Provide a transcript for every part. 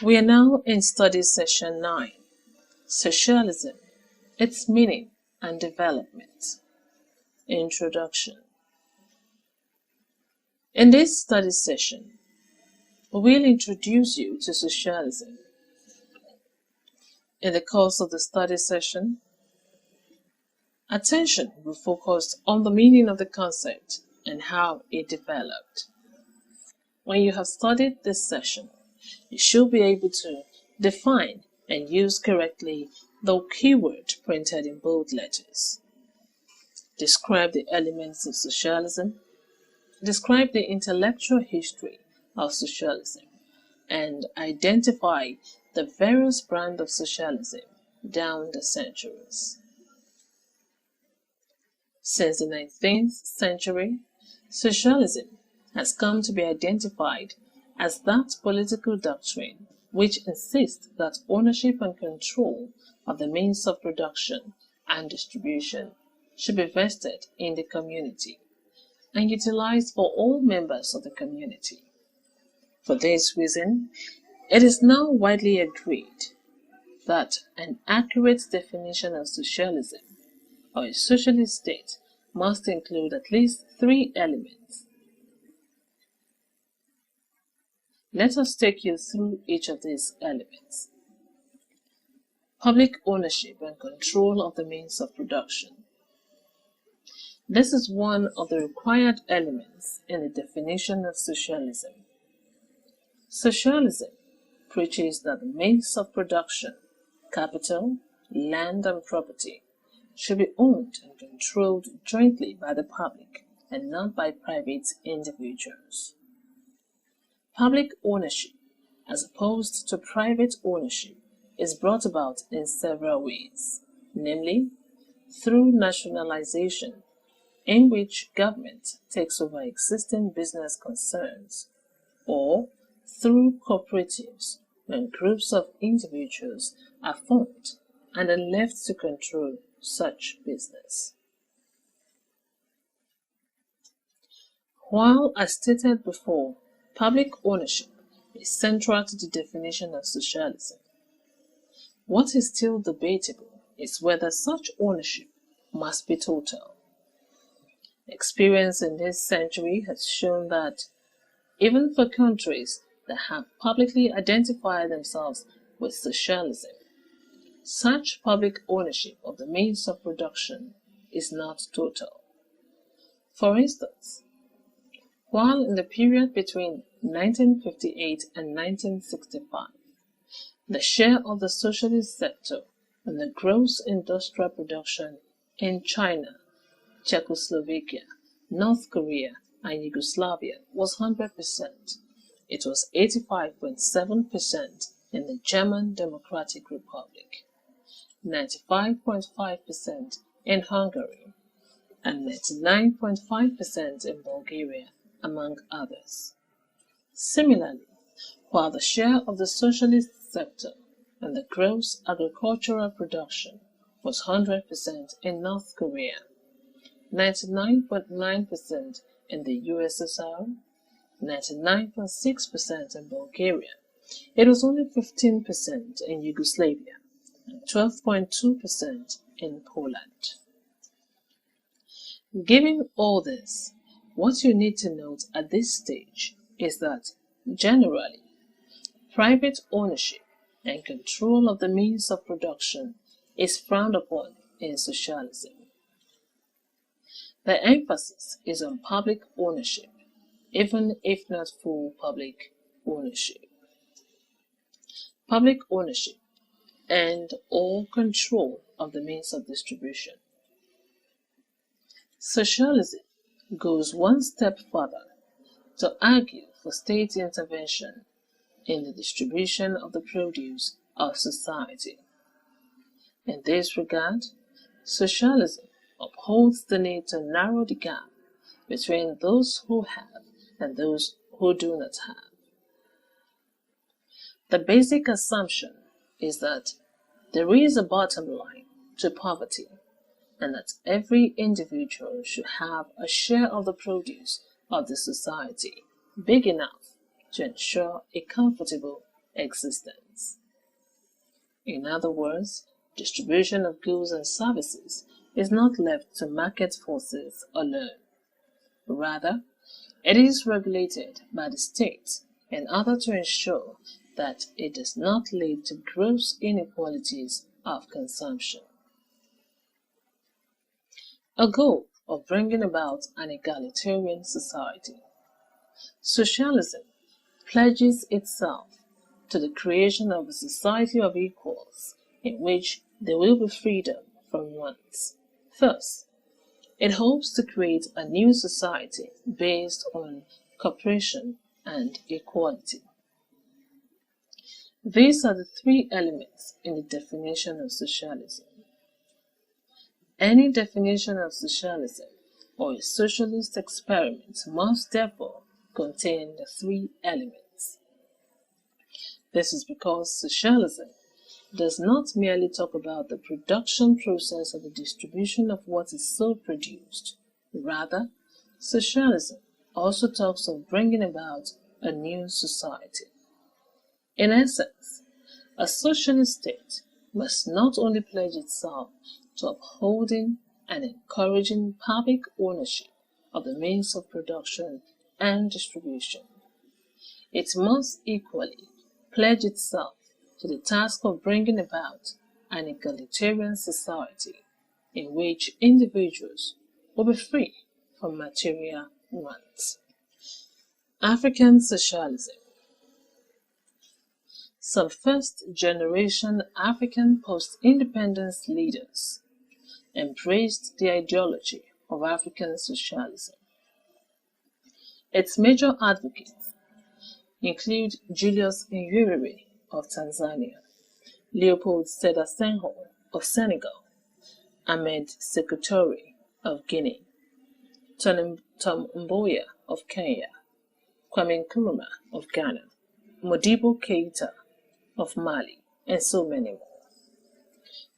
We are now in study session 9, Socialism, its meaning and development. Introduction. In this study session, we will introduce you to socialism. In the course of the study session, attention will focus on the meaning of the concept and how it developed. When you have studied this session, you should be able to define and use correctly the keyword printed in bold letters. Describe the elements of socialism. Describe the intellectual history of socialism and identify the various brands of socialism down the centuries. Since the 19th century, socialism has come to be identified as that political doctrine which insists that ownership and control of the means of production and distribution should be vested in the community and utilized for all members of the community. For this reason, it is now widely agreed that an accurate definition of socialism or a socialist state must include at least 3 elements. Let us take you through each of these elements. Public ownership and control of the means of production. This is one of the required elements in the definition of socialism. Socialism preaches that the means of production, capital, land, and property should be owned and controlled jointly by the public and not by private individuals. Public ownership, as opposed to private ownership, is brought about in several ways, namely, through nationalization, in which government takes over existing business concerns, or through cooperatives, when groups of individuals are formed and are left to control such business. While, as stated before, public ownership is central to the definition of socialism, what is still debatable is whether such ownership must be total. Experience in this century has shown that even for countries that have publicly identified themselves with socialism, such public ownership of the means of production is not total. For instance, while in the period between 1958 and 1965, the share of the socialist sector in the gross industrial production in China, Czechoslovakia, North Korea, and Yugoslavia was 100%. It was 85.7% in the German Democratic Republic, 95.5% in Hungary, and 99.5% in Bulgaria, among others. Similarly, while the share of the socialist sector in the gross agricultural production was 100% in North Korea, 99.9% in the USSR, 99.6% in Bulgaria, it was only 15% in Yugoslavia, and 12.2% in Poland. Given all this, what you need to note at this stage is that, generally, private ownership and control of the means of production is frowned upon in socialism. The emphasis is on public ownership, even if not full public ownership. Public ownership and or control of the means of distribution. Socialism goes one step further to argue for state intervention in the distribution of the produce of society. In this regard, socialism upholds the need to narrow the gap between those who have and those who do not have. The basic assumption is that there is a bottom line to poverty and that every individual should have a share of the produce of the society big enough to ensure a comfortable existence. In other words, distribution of goods and services is not left to market forces alone. Rather, it is regulated by the state in order to ensure that it does not lead to gross inequalities of consumption. A goal of bringing about an egalitarian society. Socialism pledges itself to the creation of a society of equals in which there will be freedom from wants. Thus, it hopes to create a new society based on cooperation and equality. These are the three elements in the definition of socialism. Any definition of socialism or a socialist experiment must therefore contain the three elements. This is because socialism does not merely talk about the production process or the distribution of what is so produced. Rather, socialism also talks of bringing about a new society. In essence, a socialist state must not only pledge itself to upholding and encouraging public ownership of the means of production and distribution, it must equally pledge itself to the task of bringing about an egalitarian society in which individuals will be free from material wants. African socialism. Some first-generation African post-independence leaders embraced the ideology of African socialism. Its major advocates include Julius Nyerere of Tanzania, Leopold Sedar Senghor of Senegal, Ahmed Sékou Touré of Guinea, Tom Mboya of Kenya, Kwame Nkrumah of Ghana, Modibo Keïta of Mali, and so many more.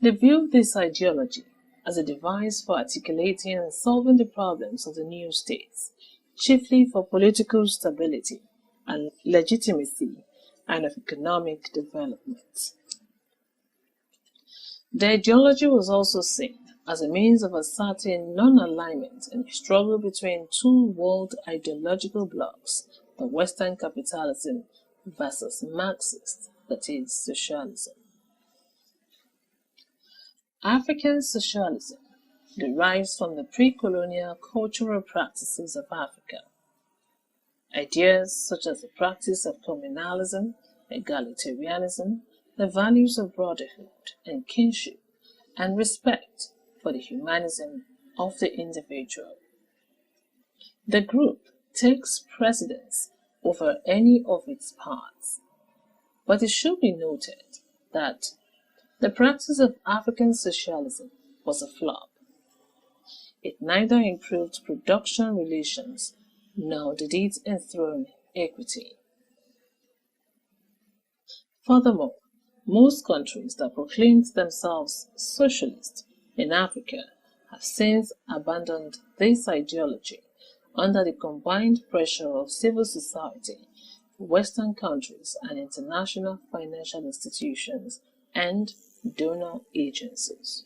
They viewed this ideology as a device for articulating and solving the problems of the new states, chiefly for political stability and legitimacy and of economic development. The ideology was also seen as a means of asserting non-alignment in the struggle between two world ideological blocs, the Western capitalism versus Marxist, that is, socialism. African socialism derives from the pre-colonial cultural practices of Africa. Ideas such as the practice of communalism, egalitarianism, the values of brotherhood and kinship, and respect for the humanism of the individual. The group takes precedence over any of its parts, but it should be noted that the practice of African socialism was a flop. It neither improved production relations nor did it enthrone equity. Furthermore, most countries that proclaimed themselves socialist in Africa have since abandoned this ideology under the combined pressure of civil society, Western countries, and international financial institutions and donor agencies.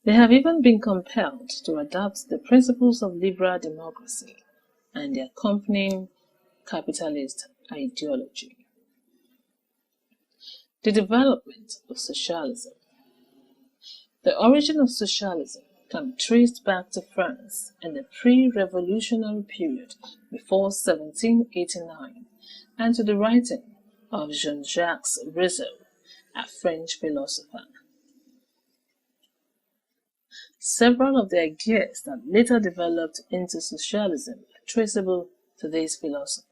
They have even been compelled to adopt the principles of liberal democracy and the accompanying capitalist ideology. The development of socialism. The origin of socialism can be traced back to France in the pre-revolutionary period before 1789 and to the writing of Jean-Jacques Rousseau, a French philosopher. Several of the ideas that later developed into socialism are traceable to this philosopher.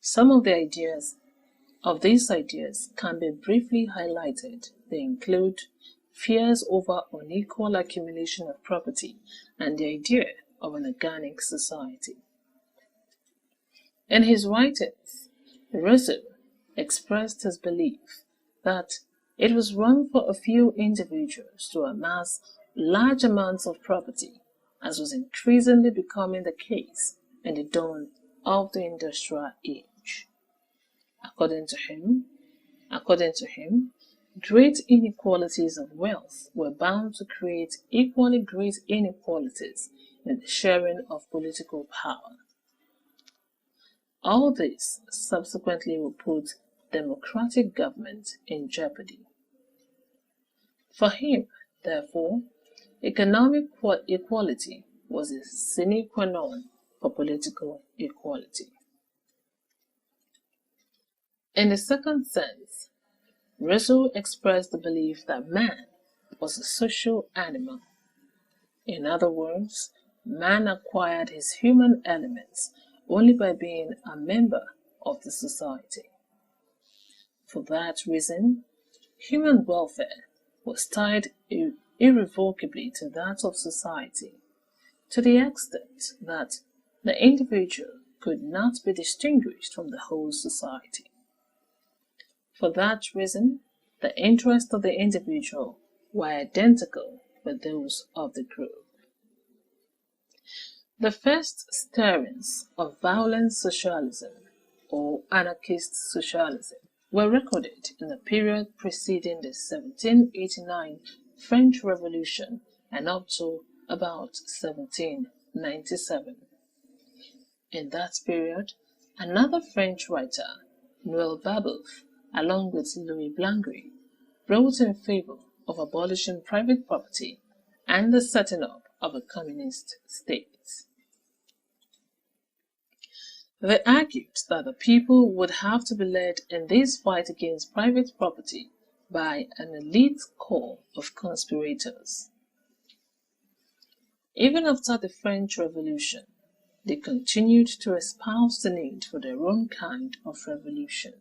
Some of these ideas can be briefly highlighted. They include fears over unequal accumulation of property and the idea of an organic society. In his writings, Rousseau expressed his belief that it was wrong for a few individuals to amass large amounts of property, as was increasingly becoming the case in the dawn of the industrial age. According to him, great inequalities of wealth were bound to create equally great inequalities in the sharing of political power. All this subsequently will put democratic government in jeopardy. For him, therefore, economic equality was a sine qua non for political equality. In the second sense, Rousseau expressed the belief that man was a social animal. In other words, man acquired his human elements only by being a member of the society. For that reason, human welfare was tied irrevocably to that of society, to the extent that the individual could not be distinguished from the whole society. For that reason, the interests of the individual were identical with those of the group. The first stirrings of violent socialism, or anarchist socialism, were recorded in the period preceding the 1789 French Revolution and up to about 1797. In that period, another French writer, Noël Babeuf, along with Louis Blanqui, wrote in favor of abolishing private property and the setting up of a communist state. They argued that the people would have to be led in this fight against private property by an elite corps of conspirators. Even after the French Revolution, they continued to espouse the need for their own kind of revolution.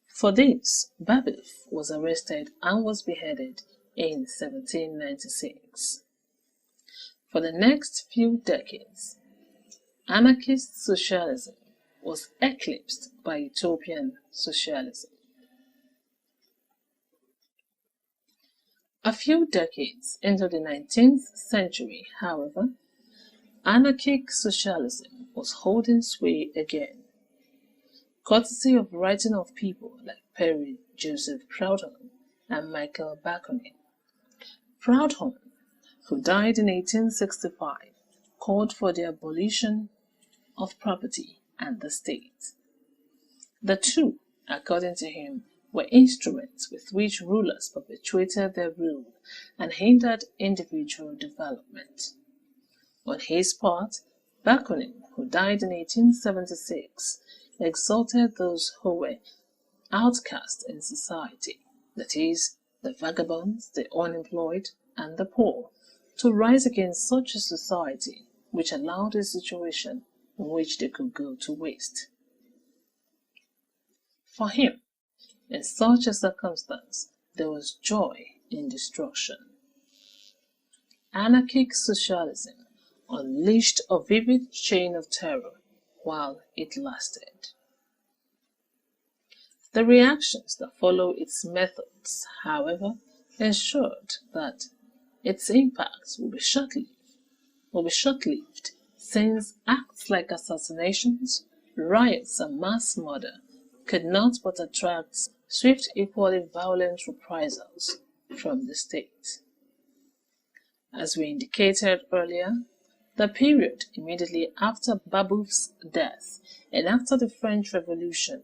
For this, Babeuf was arrested and was beheaded in 1796. For the next few decades, anarchist socialism was eclipsed by utopian socialism. A few decades into the 19th century, however, anarchic socialism was holding sway again, courtesy of writing of people like Perry Joseph Proudhon and Michael Bakunin. Proudhon, who died in 1865, called for the abolition of property and the state. The two, according to him, were instruments with which rulers perpetuated their rule and hindered individual development. On his part, Bakunin, who died in 1876, exalted those who were outcast in society, that is, the vagabonds, the unemployed, and the poor, to rise against such a society which allowed a situation in which they could go to waste. For him, in such a circumstance, there was joy in destruction. Anarchic socialism unleashed a vivid chain of terror while it lasted. The reactions that follow its methods, however, ensured that its impact will be short-lived, since acts like assassinations, riots, and mass murder could not but attract swift, equally violent reprisals from the state. As we indicated earlier, the period immediately after Babeuf's death and after the French Revolution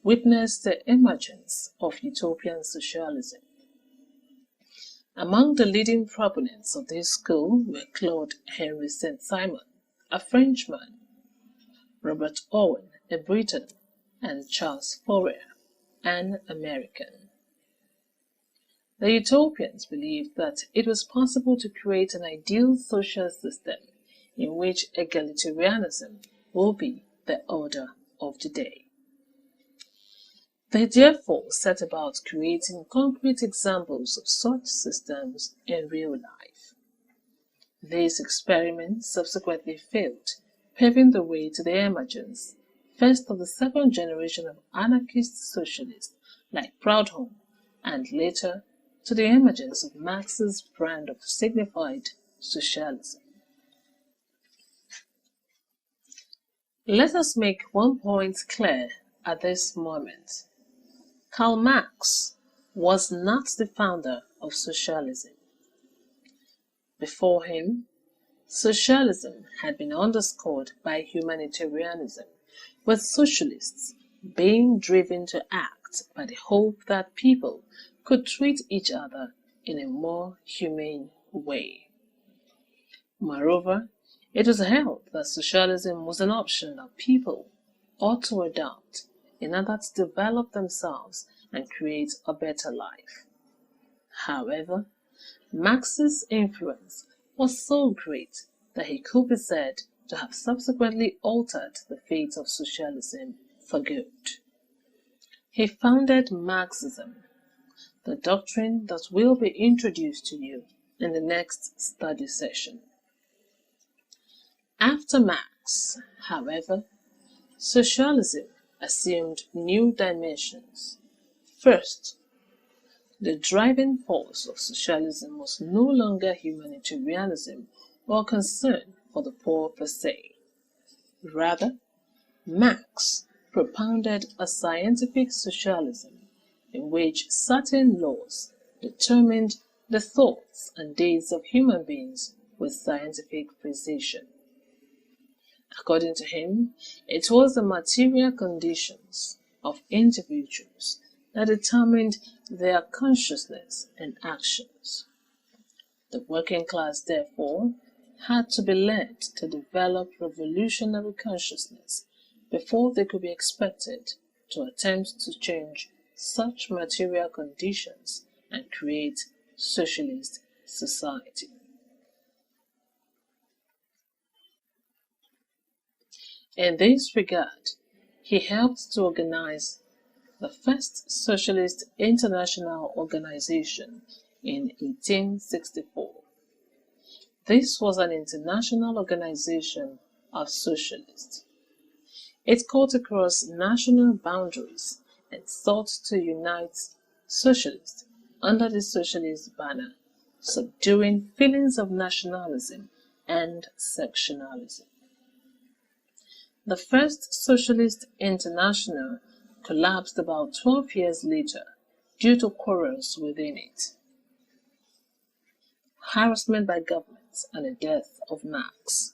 witnessed the emergence of utopian socialism. Among the leading proponents of this school were Claude Henry Saint-Simon, a Frenchman, Robert Owen, a Briton, and Charles Fourier, an American. The utopians believed that it was possible to create an ideal social system in which egalitarianism will be the order of the day. They therefore set about creating concrete examples of such systems in real life. These experiments subsequently failed, paving the way to the emergence, first of the second generation of anarchist socialists like Proudhon, and later to the emergence of Marx's brand of signified socialism. Let us make one point clear at this moment. Karl Marx was not the founder of socialism. Before him, socialism had been underscored by humanitarianism, with socialists being driven to act by the hope that people could treat each other in a more humane way. Moreover, it was held that socialism was an option that people ought to adopt in order to develop themselves and create a better life. However, Marx's influence was so great that he could be said to have subsequently altered the fate of socialism for good. He founded Marxism, the doctrine that will be introduced to you in the next study session. After Marx, however, socialism assumed new dimensions. First, the driving force of socialism was no longer humanitarianism or concern for the poor per se. Rather, Marx propounded a scientific socialism in which certain laws determined the thoughts and deeds of human beings with scientific precision. According to him, it was the material conditions of individuals that determined their consciousness and actions. The working class, therefore, had to be led to develop revolutionary consciousness before they could be expected to attempt to change such material conditions and create socialist society. In this regard, he helped to organize the first Socialist International Organization in 1864. This was an international organization of socialists. It cut across national boundaries and sought to unite socialists under the socialist banner, subduing feelings of nationalism and sectionalism. The first Socialist International collapsed about 12 years later due to quarrels within it, harassment by governments, and the death of Marx.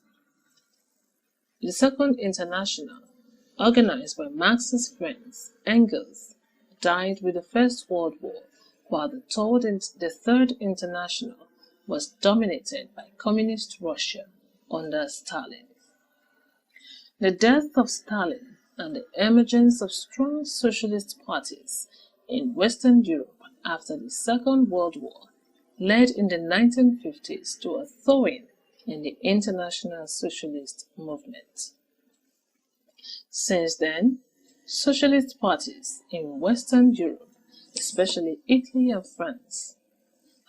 The Second International, organized by Marx's friends, Engels, died with the First World War, while the Third International was dominated by Communist Russia under Stalin. The death of Stalin and the emergence of strong socialist parties in Western Europe after the Second World War led in the 1950s to a thawing in the international socialist movement. Since then, socialist parties in Western Europe, especially Italy and France,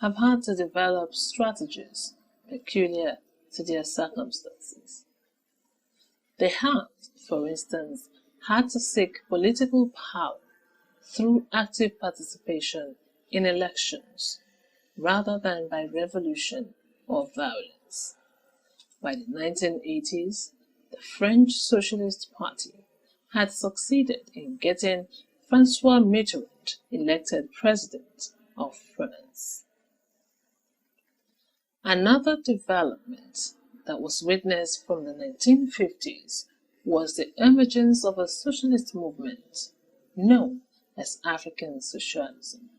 have had to develop strategies peculiar to their circumstances. They have, for instance, had to seek political power through active participation in elections rather than by revolution or violence. By the 1980s, the French Socialist Party had succeeded in getting François Mitterrand elected president of France. Another development that was witnessed from the 1950s was the emergence of a socialist movement known as African socialism.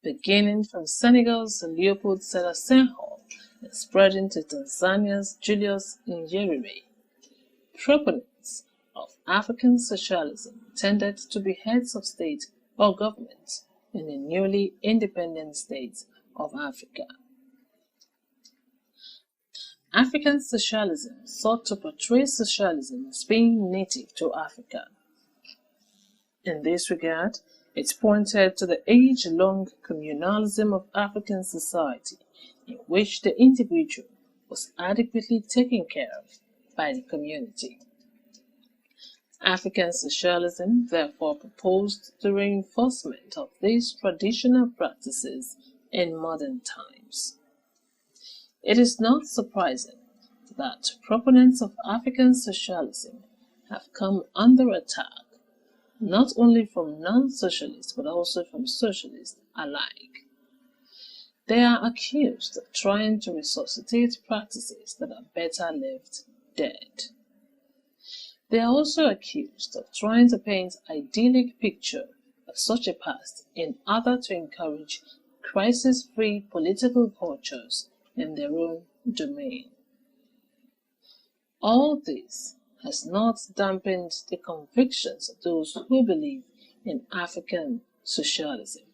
Beginning from Senegal's Leopold Sedar Senghor and spreading to Tanzania's Julius Nyerere, proponents of African socialism tended to be heads of state or government in the newly independent states of Africa. African socialism sought to portray socialism as being native to Africa. In this regard, it pointed to the age-long communalism of African society, in which the individual was adequately taken care of by the community. African socialism therefore proposed the reinforcement of these traditional practices in modern times. It is not surprising that proponents of African socialism have come under attack, not only from non-socialists but also from socialists alike. They are accused of trying to resuscitate practices that are better left dead. They are also accused of trying to paint an idyllic picture of such a past in order to encourage crisis-free political cultures in their own domain. All this has not dampened the convictions of those who believe in African socialism.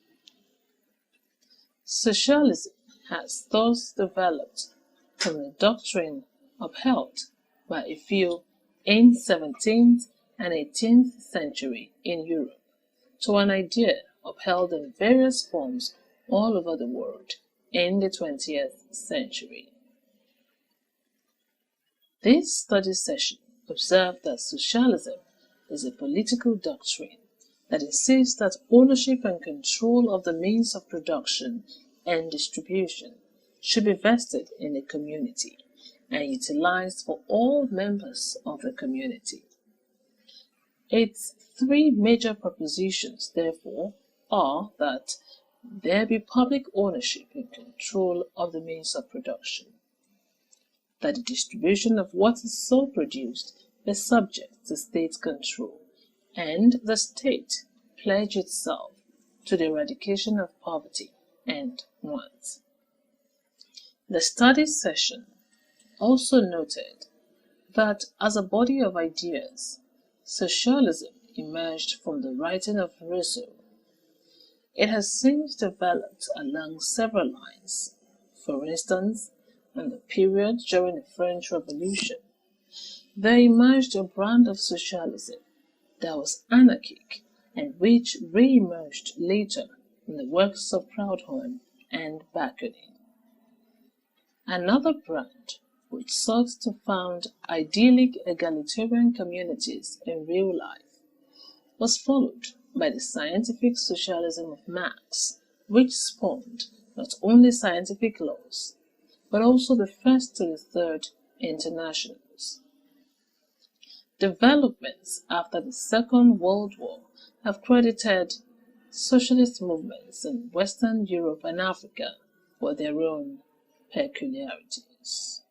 Socialism has thus developed from the doctrine upheld by a few in 17th and 18th century in Europe to an idea upheld in various forms all over the world in the 20th century. This study session observed that socialism is a political doctrine that insists that ownership and control of the means of production and distribution should be vested in the community and utilized for all members of the community. Its three major propositions, therefore, are that there be public ownership and control of the means of production, that the distribution of what is so produced be subject to state control, and the state pledge itself to the eradication of poverty and want. The study session also noted that as a body of ideas, socialism emerged from the writing of Rousseau. It has since developed along several lines. For instance, in the period during the French Revolution, there emerged a brand of socialism that was anarchic and which re-emerged later in the works of Proudhon and Bakunin. Another brand, which sought to found idyllic egalitarian communities in real life, was followed by the scientific socialism of Marx, which spawned not only scientific laws, but also the First to the Third Internationals. Developments after the Second World War have credited socialist movements in Western Europe and Africa for their own peculiarities.